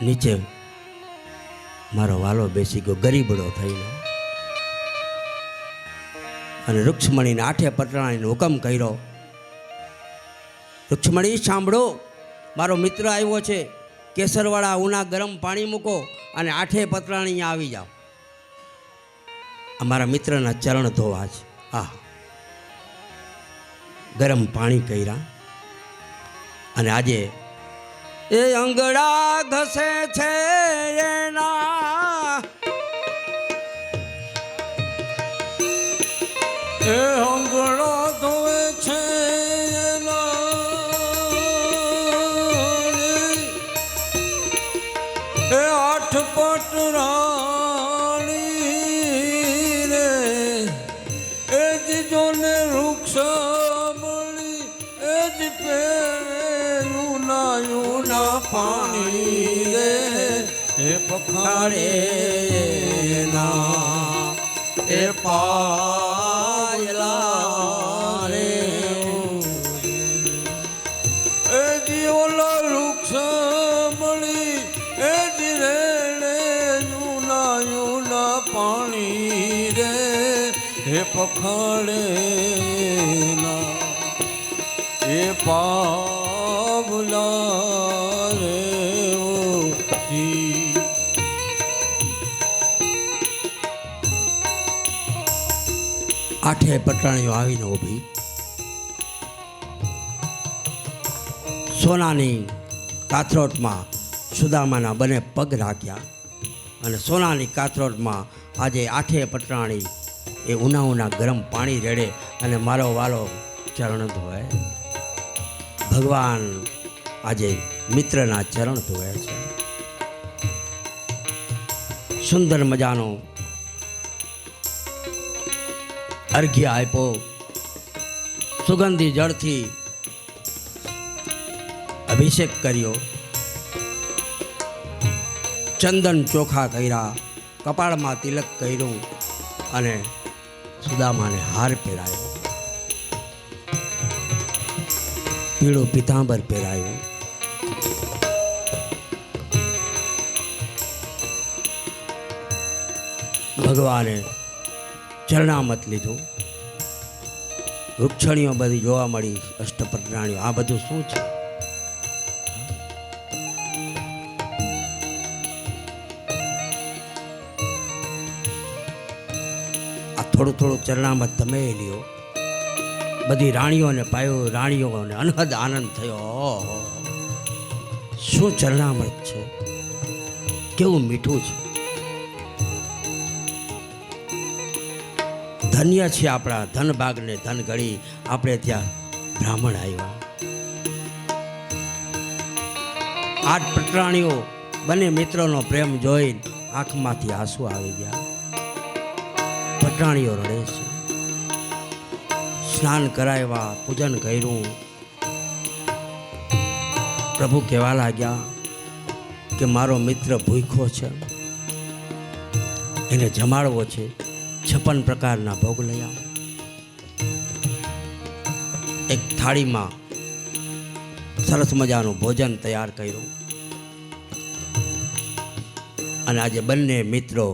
નીચે મારો વાલો બેસી ગયો ગરીબડો થઈને, અને રૂક્ષ્મણીને 8 પટરાણીનો હુકમ કર્યો. રૂક્ષ્મણી સાંભળો, મારો મિત્ર આવ્યો છે, કેસરવાળા ઉના ગરમ પાણી મૂકો અને 8 પતરાણી અહીંયા આવી જાઓ. અમારા મિત્રના ચરણ ધોવા છે. આ ગરમ પાણી કર્યા અને આજે એ અંગડા ઘસે છે એના, એ અંગડો ધોવે છે એ 8 પટરાણી રે, એ જ જોને વૃક્ષ મળી, એ જ પેરે યુના પાણી રે, એ પખાડે ના એ પાયલા રે, એ જી ઓલા વૃક્ષ મળી, એ જ રેડે યુના પાણી રે, એ પખાડે ના એ પાવલા રે ઓથી. આઠે પટરાણીઓ આવીને ઊભી. સોનાની કાથરોટમાં સુદામાના બંને પગ રાખ્યા અને સોનાની કાથરોટમાં આજે 8 પટરાણી એ ઉના ગરમ પાણી રેડે અને મારો વાલો ચરણ ધોવે. ભગવાન આજે મિત્રના ચરણ ધોવે છે. સુંદર મજાનો અર્ઘ્ય આપ્યો. સુગંધી જળથી અભિષેક કર્યો. ચંદન ચોખા કર્યા, કપાળમાં તિલક કર્યું અને સુદામાને હાર પહેરાયો. પીળું પીતાંબર પહેરાયું. ભગવાને ચરણામત લીધું. વૃક્ષણીઓ બધી જોવા મળી, અષ્ટપટરાણીઓ. આ બધું શું છે? આ થોડું ચરણામત તમે લ્યો. બધી રાણીઓને પાયો, રાણીઓને અનહદ આનંદ થયો. શું ચરણામૃત છે, કેવું મીઠું છે. ધન્ય છે આપણા ધન ભાગને ધન ગળી, આપણે ત્યાં બ્રાહ્મણ આવ્યા. 8 પટરાણીઓ બંને મિત્રોનો પ્રેમ જોઈ આંખમાંથી આંસુ આવી ગયા. પટરાણીઓ રડે છે. સ્નાન કરાવ્યા, પૂજન કર્યું. પ્રભુ કહેવા લાગ્યા કે મારો મિત્ર ભૂખ્યો છે, એને જમાડવો છે. 56 પ્રકારના ભોગ લઈ આવો. એક થાળીમાં સરસ મજાનું ભોજન તૈયાર કર્યું અને આજે બંને મિત્રો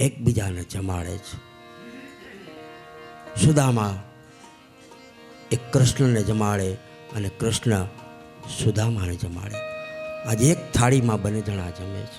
એકબીજાને જમાડે છે. સુદામા એક કૃષ્ણને જમાડે અને કૃષ્ણ સુદામાને જમાડે. આજે એક થાળીમાં બંને જણા જમે છે.